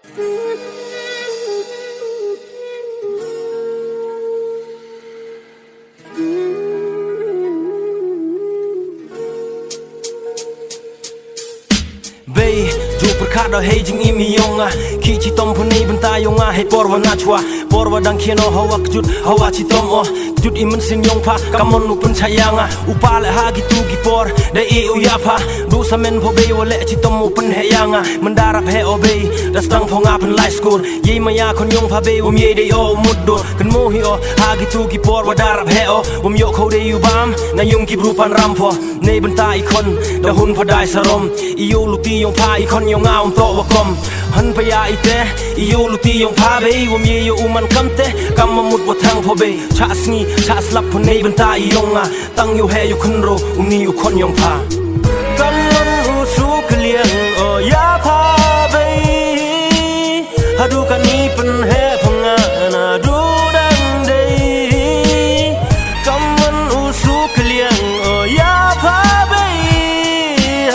Bay, jo perkara hei jing imi yonga ki chi tom phuni banta yonga hei porwa na chwa porwa dang khieno hawa kjut hawa chi tom o jut imen sin yong pha kamon upun chayanga upale ha gi tu gi por de e u ya pha du samen pho bay wale chi tom upun he yanga mendarap he o bay da stang phong up in life school ye maya kon yong pha bay ye de o muddo kan mo hi o ha gi tu gi por wa darap he o yo kho de yu bam na yong gi rupan ram pho nei banta I kon da hun pha dai sarom I yo luti yong pha I kon yong ngao to wa kom han pa ya ite I yo luti yong pha bay ye yo uman kamte kam mut wa thang pho bay cha sngi cha slap pho nei banta I yonga tang yo he yo khun ro ni yo kon yong pha kam u su kliang o ya pha bay hadu kan ni pen he phanga na du dang dei kam u su kliang o ya pha bay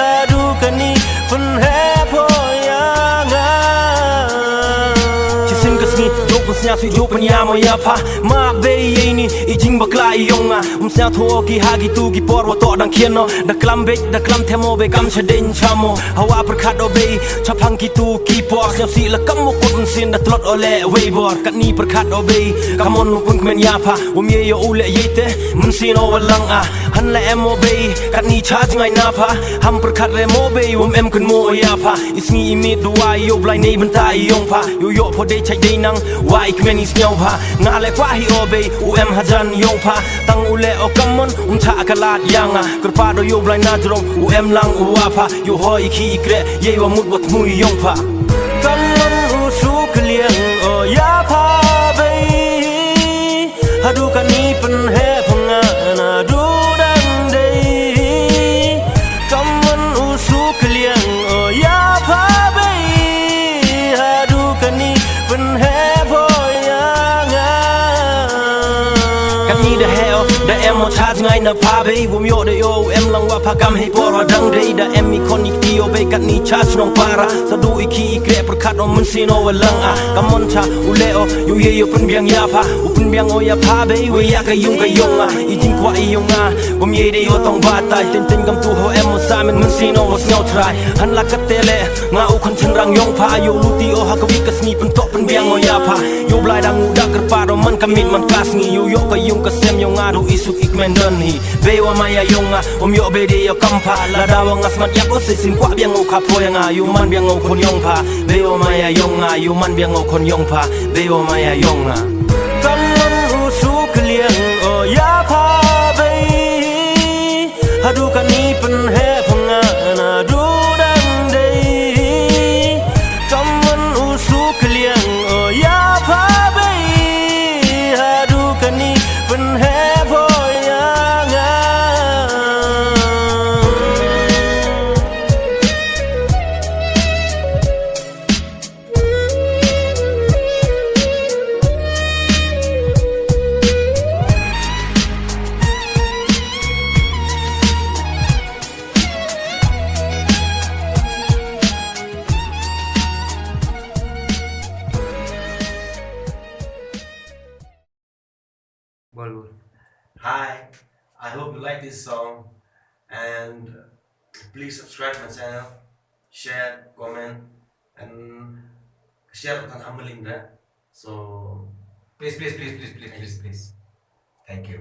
hadu kan ni pen he pho ya nga chi sim kasni do pasnya si jo panya mo ya pha ma bay ni I jing bakla I yonga sia tho gi ha gi tu gi por wa to dang khieno da klam themo be kam chaden chamo hawa prakhat o be chaphang ki tu ki por sia si la kam mo kun sin da tlot ole we bor kat ni prakhat o be kamon nu pun kmen ya pha ye yo ule yete mun sin o walang a han la em o be kat ni cha ngai na pha ham prakhat re mo be em kun mo ya pha isngi imi du wa yo blai nei ban ta I yong pha yo pho de chai de nang wa I kmen is nyau pha nga le kwa hi o be em hajan yong pha tang ule o kamon cha kalat yanga kurpa do yo blai na drong em lang wa pha yo hoi khi kre ye wa mut wat mu yong pha kamon su kliang o ya pha bay hadu kan ni pen he phanga na du dang dei kamon su kliang o ya pha bay hadu kan ni pen he pho ya nga kan ni the hell da em mo cha ngai na pha bay bum yo de yo em lang wa pha kam hei por wa dang dei da em mi konik ti yo bay kat ni cha snong para sa du I ki kre prakhat o mun sin o walang a kamon cha ule o yo ye yo pun biang ya pha upun biang o ya pha bay we ya ka yong a I jing kwa I yong a bum ye de yo tong ba tai ten gam tu ho em mo sa men mun sin o was no try han la ka tele nga u khon chin rang yong pha yo lu ti o ha ka wi ka sni pun to pun biang o ya pha yo blai dang u da kar pa do man kamit man kas ngi yo ka yong ka sem yong a ru isuk ikmen dan hi be wa maya yonga yo be de yo kampa la da wa ngas mat yak o se sin kwa biang o kha pho yang a yo man biang o khon yong pha be wa maya yonga yo man biang o khon yong pha be wa maya yonga kam u su kliang o ya pha bay hadu kan ni pen he phanga na du dang dei kam u su kliang o ya pha bay hadu kan ni pen he pho ya nga Hi, I hope you like this song and please subscribe my channel, share, comment and share with Hamalinda. So Please. Thank you.